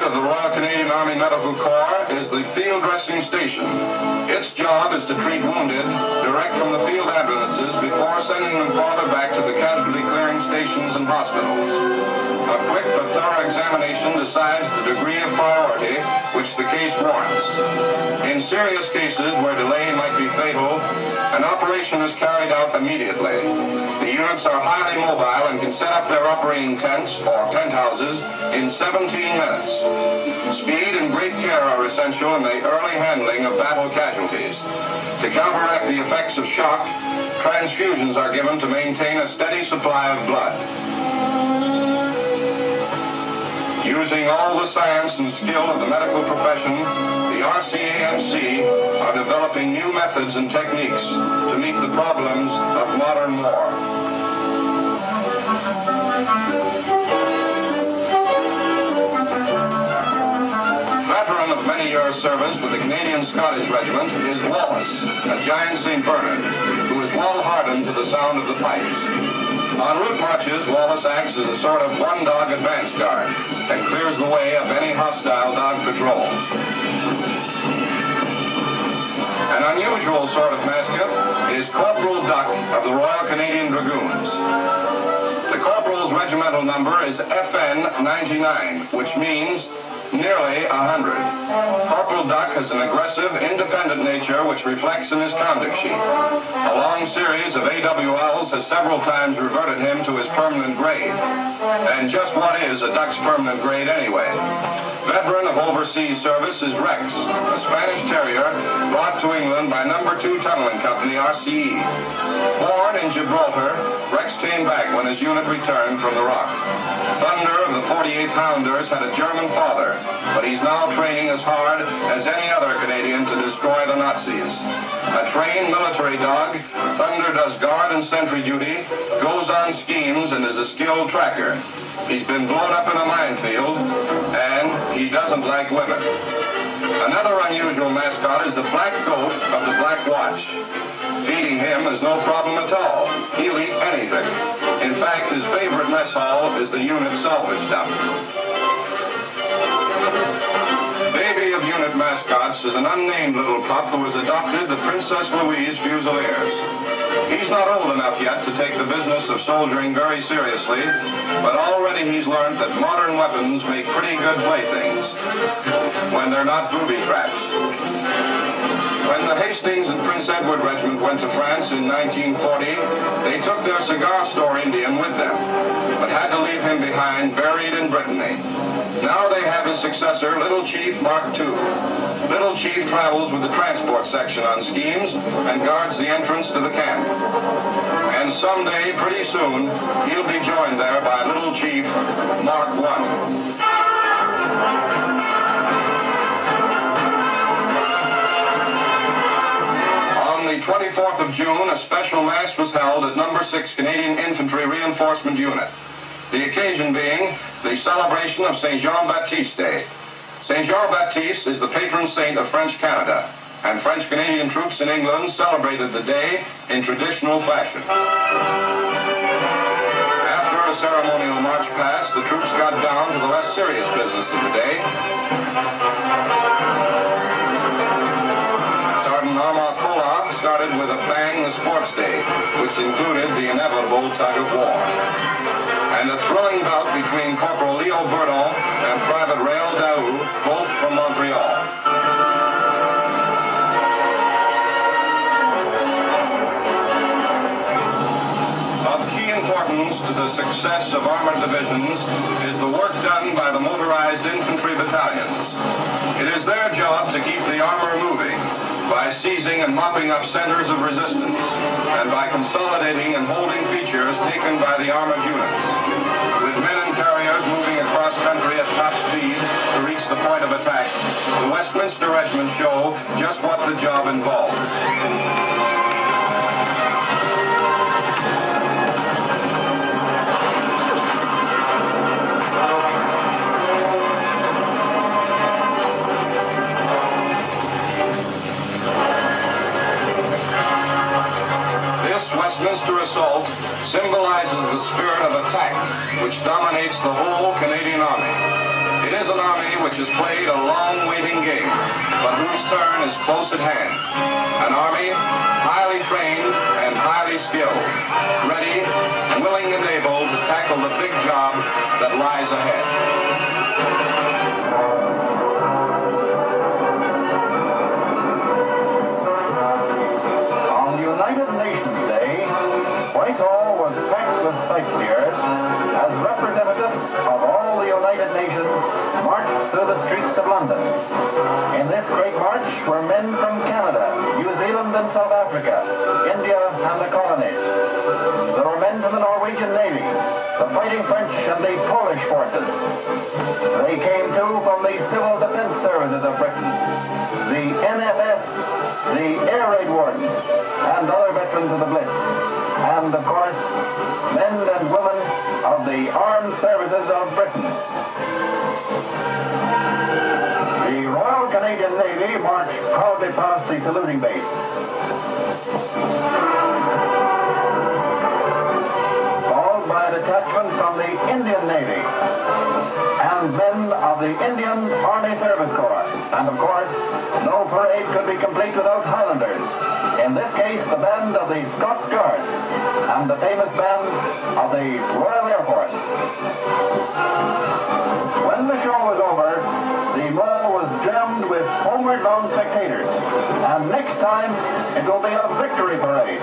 unit of the Royal Canadian Army Medical Corps is the Field Dressing Station. Its job is to treat wounded direct from the field ambulances before sending them farther back to the casualty clearing stations and hospitals. A quick but thorough examination decides the degree of priority which the case warrants. In serious cases where delay might be fatal, an operation is carried out immediately. The units are highly mobile and can set up their operating tents or penthouses in 17 minutes. Speed and great care are essential in the early handling of battle casualties. To counteract the effects of shock, transfusions are given to maintain a steady supply of blood. Using all the science and skill of the medical profession, the RCAMC are developing new methods and techniques to meet the problems of modern war. Veteran of many years' service with the Canadian Scottish Regiment is Wallace, a giant St. Bernard, who is wall-hardened to the sound of the pipes. On route marches, Wallace acts as a sort of one-dog advance guard and clears the way of any hostile dog patrols. An unusual sort of mascot is Corporal Duck of the Royal Canadian Dragoons. The corporal's regimental number is FN 99, which means nearly 100. Corporal Duck has an aggressive, independent nature which reflects in his conduct sheet. A long series of AWLs has several times reverted him to his permanent grade. And just what is a Duck's permanent grade anyway? Veteran of overseas service is Rex, a Spanish Terrier brought to England by No. 2 Tunneling Company, RCE. Born in Gibraltar, Rex came back when his unit returned from the Rock. Thunder of the 48 Hounders had a German father, but he's now training as hard as any other Canadian to destroy the Nazis. A trained military dog, Thunder does guard and sentry duty, goes on schemes, and is a skilled tracker. He's been blown up in a minefield, and he doesn't like women. Another unusual mascot is the Black Goat of the Black Watch. Feeding him is no problem at all. He'll eat anything. In fact, his favorite mess hall is the unit salvage dump. Baby of unit mascots is an unnamed little pup who has adopted the Princess Louise Fusiliers. He's not old enough yet to take the business of soldiering very seriously, but already he's learned that modern weapons make pretty good playthings when they're not booby traps. When the Hastings and Prince Edward Regiment went to France in 1940, they took their cigar store Indian with them, but had to leave him behind buried in Brittany. Now they have his successor, Little Chief Mark II. Little Chief travels with the transport section on schemes and guards the entrance to the camp. And someday, pretty soon, he'll be joined there by Little Chief Mark I. On the 24th of June, a special mass was held at No. 6 Canadian Infantry Reinforcement Unit. The occasion being the celebration of St. Jean-Baptiste Day. St. Jean-Baptiste is the patron saint of French Canada, and French-Canadian troops in England celebrated the day in traditional fashion. After a ceremonial march past, the troops got down to the less serious business of the day. Sergeant Armand Kola started with a bang the sports day, which included the inevitable tug of war, and a thrilling bout between Corporal Leo Bourdon and Private Rael Daou, both from Montreal. Of key importance to the success of armored divisions is the work done by the motorized infantry battalions. It is their job to keep the armor moving by seizing and mopping up centers of resistance, and by consolidating and holding features taken by the armored units. With men and carriers moving across country at top speed to reach the point of attack, the Westminster Regiments show just what the job involves. Westminster assault symbolizes the spirit of attack which dominates the whole Canadian Army. It is an army which has played a long waiting game, but whose turn is close at hand. An army highly trained and highly skilled, ready, willing and able to tackle the big job that lies ahead. On United Nations Day, Whitehall was packed with sightseers as representatives of all the United Nations marched through the streets of London. In this great march were men from Canada, New Zealand and South Africa, India and the colonies. There were men from the Norwegian Navy, the Fighting French and the Polish forces. They came too from the Civil Defense Services of Britain, the NFS, the Air Raid Warden, and other veterans of the Blitz. And, of course, men and women of the Armed Services of Britain. The Royal Canadian Navy marched proudly past the saluting base. Followed by a detachment from the Indian Navy and men of the Indian Army Service Corps. And, of course, no parade could be complete without Highlanders. In this case, the band of the Scots Guards and the famous band of the Royal Air Force. When the show was over, the mall was jammed with homeward bound spectators. And next time, it will be a victory parade.